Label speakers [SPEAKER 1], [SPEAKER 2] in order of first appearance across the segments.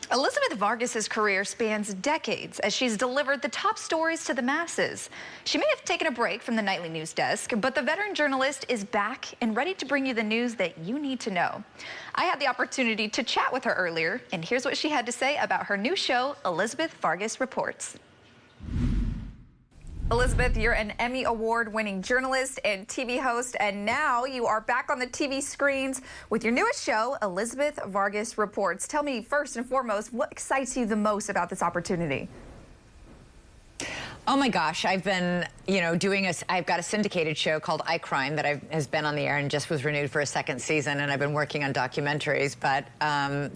[SPEAKER 1] Elizabeth Vargas's career spans decades as she's delivered the top stories to the masses. She may have taken a break from the nightly news desk, but the veteran journalist is back and ready to bring you the news that you need to know. I had the opportunity to chat with her earlier, and here's what she had to say about her new show, Elizabeth Vargas Reports. Elizabeth, you're an Emmy Award-winning journalist and TV host, and now you are back on the TV screens with your newest show, Elizabeth Vargas Reports. Tell me, first and foremost, what excites you the most about this opportunity?
[SPEAKER 2] Oh my gosh, I've been, I've got a syndicated show called I Crime that has been on the air and just was renewed for a second season, and I've been working on documentaries. But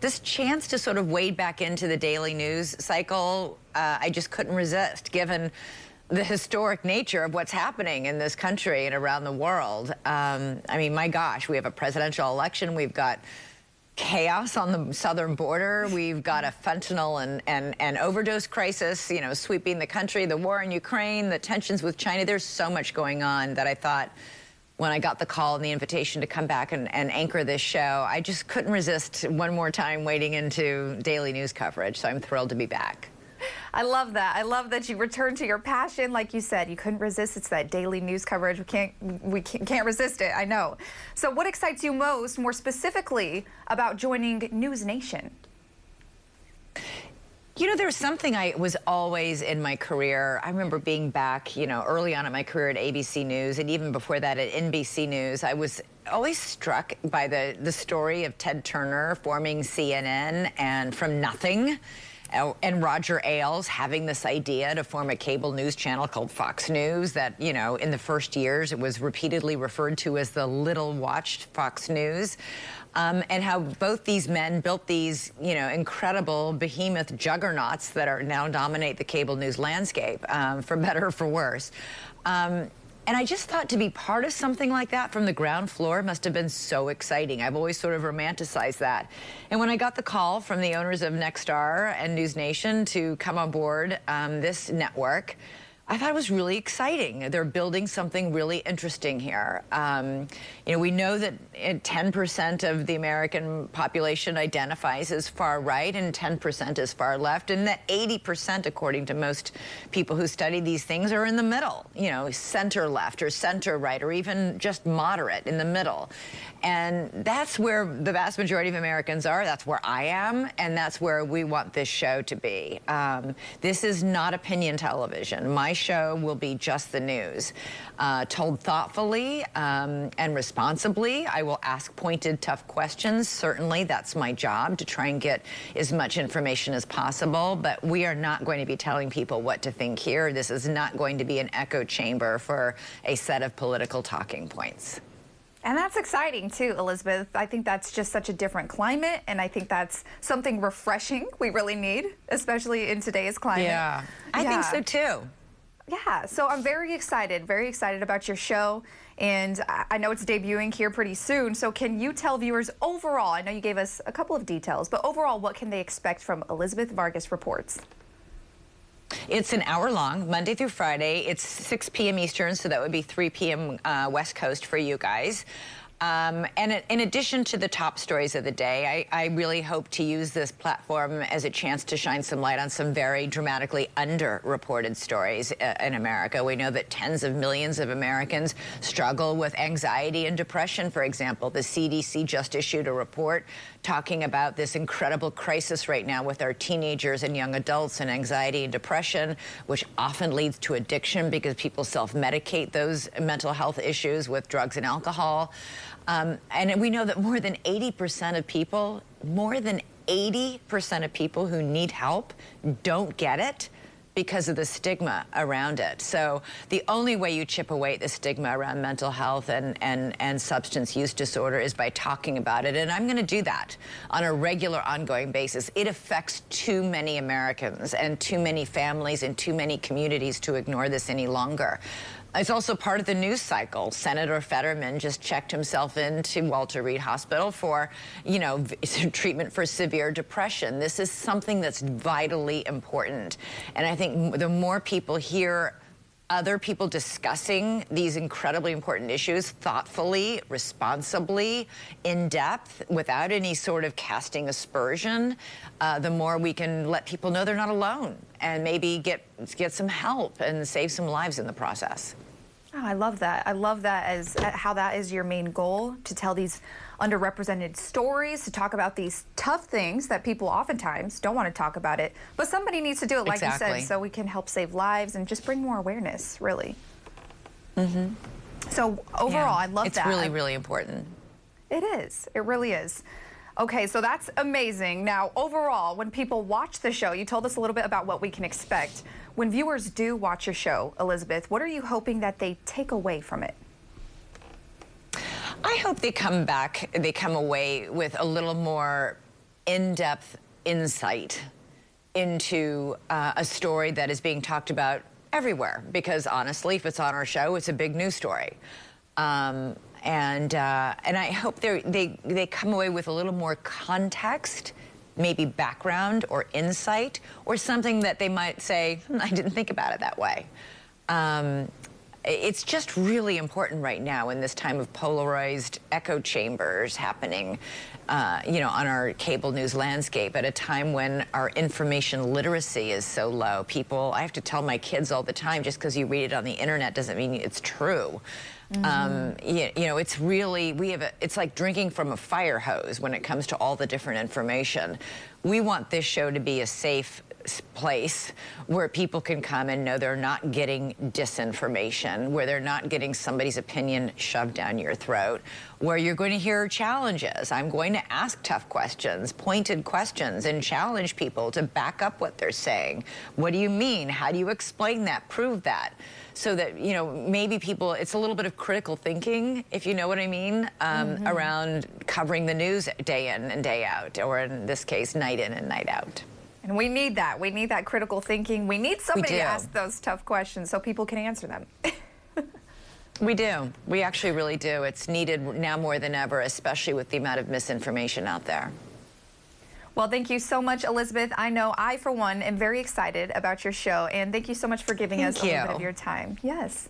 [SPEAKER 2] this chance to sort of wade back into the daily news cycle, I just couldn't resist, given the historic nature of what's happening in this country and around the world. I mean, my gosh, we have a presidential election. We've got chaos on the southern border. We've got a fentanyl and overdose crisis, sweeping the country, the war in Ukraine, the tensions with China. There's so much going on that I thought, when I got the call and the invitation to come back and anchor this show, I just couldn't resist one more time wading into daily news coverage. So I'm thrilled to be back.
[SPEAKER 1] I love that. I love that you returned to your passion. Like you said, you couldn't resist. It's that daily news coverage. We can't resist it. I know. So what excites you most, more specifically, about joining NewsNation?
[SPEAKER 2] There's something I was always in my career. I remember being back, early on in my career at ABC News, and even before that at NBC News. I was always struck by the story of Ted Turner forming CNN and from nothing. And Roger Ailes having this idea to form a cable news channel called Fox News that, in the first years, it was repeatedly referred to as the little watched Fox News. And how both these men built these, incredible behemoth juggernauts that are now dominate the cable news landscape, for better or for worse. And I just thought to be part of something like that from the ground floor must have been so exciting. I've always sort of romanticized that. And when I got the call from the owners of Nexstar and NewsNation to come on board this network, I thought it was really exciting. They're building something really interesting here. We know that 10% of the American population identifies as far right and 10% as far left, and that 80%, according to most people who study these things, are in the middle, center left or center right, or even just moderate in the middle. And that's where the vast majority of Americans are. That's where I am, and that's where we want this show to be. This is not opinion television. My show will be just the news, told thoughtfully and responsibly. I will ask pointed, tough questions. Certainly, that's my job, to try and get as much information as possible. But we are not going to be telling people what to think here. This is not going to be an echo chamber for a set of political talking points.
[SPEAKER 1] And that's exciting, too, Elizabeth. I think that's just such a different climate, and I think that's something refreshing we really need, especially in today's climate.
[SPEAKER 2] Yeah, I think so, too.
[SPEAKER 1] Yeah, so I'm very excited about your show, and I know it's debuting here pretty soon. So can you tell viewers overall, I know you gave us a couple of details, but overall, what can they expect from Elizabeth Vargas Reports?
[SPEAKER 2] It's an hour long, Monday through Friday. It's 6 p.m. Eastern, so that would be 3 p.m. West Coast for you guys. And in addition to the top stories of the day, I really hope to use this platform as a chance to shine some light on some very dramatically underreported stories in America. We know that tens of millions of Americans struggle with anxiety and depression, for example. The CDC just issued a report talking about this incredible crisis right now with our teenagers and young adults and anxiety and depression, which often leads to addiction because people self-medicate those mental health issues with drugs and alcohol. And we know that more than 80% of people, who need help don't get it because of the stigma around it. So the only way you chip away at the stigma around mental health and substance use disorder is by talking about it. And I'm going to do that on a regular, ongoing basis. It affects too many Americans and too many families and too many communities to ignore this any longer. It's also part of the news cycle. Senator Fetterman just checked himself into Walter Reed Hospital for, treatment for severe depression. This is something that's vitally important. And I think the more people hear other people discussing these incredibly important issues thoughtfully, responsibly, in depth, without any sort of casting aspersion, the more we can let people know they're not alone and maybe get some help and save some lives in the process.
[SPEAKER 1] Oh, I love that. I love that as how that is your main goal, to tell these underrepresented stories, to talk about these tough things that people oftentimes don't want to talk about it, but somebody needs to do it, like you said, so we can help save lives and just bring more awareness, really. So overall, I love that.
[SPEAKER 2] It's really, really important.
[SPEAKER 1] It is. It really is. Okay, so that's amazing. Now, overall, when people watch the show, you told us a little bit about what we can expect. When viewers do watch your show, Elizabeth, what are you hoping that they take away from it?
[SPEAKER 2] I hope they come away with a little more in-depth insight into a story that is being talked about everywhere. Because honestly, if it's on our show, it's a big news story. And I hope they come away with a little more context, maybe background or insight, or something that they might say, I didn't think about it that way. It's just really important right now in this time of polarized echo chambers happening, you know, on our cable news landscape at a time when our information literacy is so low. I have to tell my kids all the time, just because you read it on the internet doesn't mean it's true. You know, it's really, it's like drinking from a fire hose when it comes to all the different information. We want this show to be a safe place where people can come and know they're not getting disinformation, where they're not getting somebody's opinion shoved down your throat, where you're going to hear challenges. I'm going to ask tough questions, pointed questions, and challenge people to back up what they're saying. What do you mean? How do you explain that? Prove that. So that, you know, maybe people, it's a little bit of critical thinking, if you know what I mean, around covering the news day in and day out, or in this case, night in and night out.
[SPEAKER 1] And we need that. We need that critical thinking. We need somebody to ask those tough questions so people can answer them.
[SPEAKER 2] We do. We actually really do. It's needed now more than ever, especially with the amount of misinformation out there.
[SPEAKER 1] Well, thank you so much, Elizabeth. I know I, for one, am very excited about your show, and thank you so much for giving us a little bit of your time. Yes.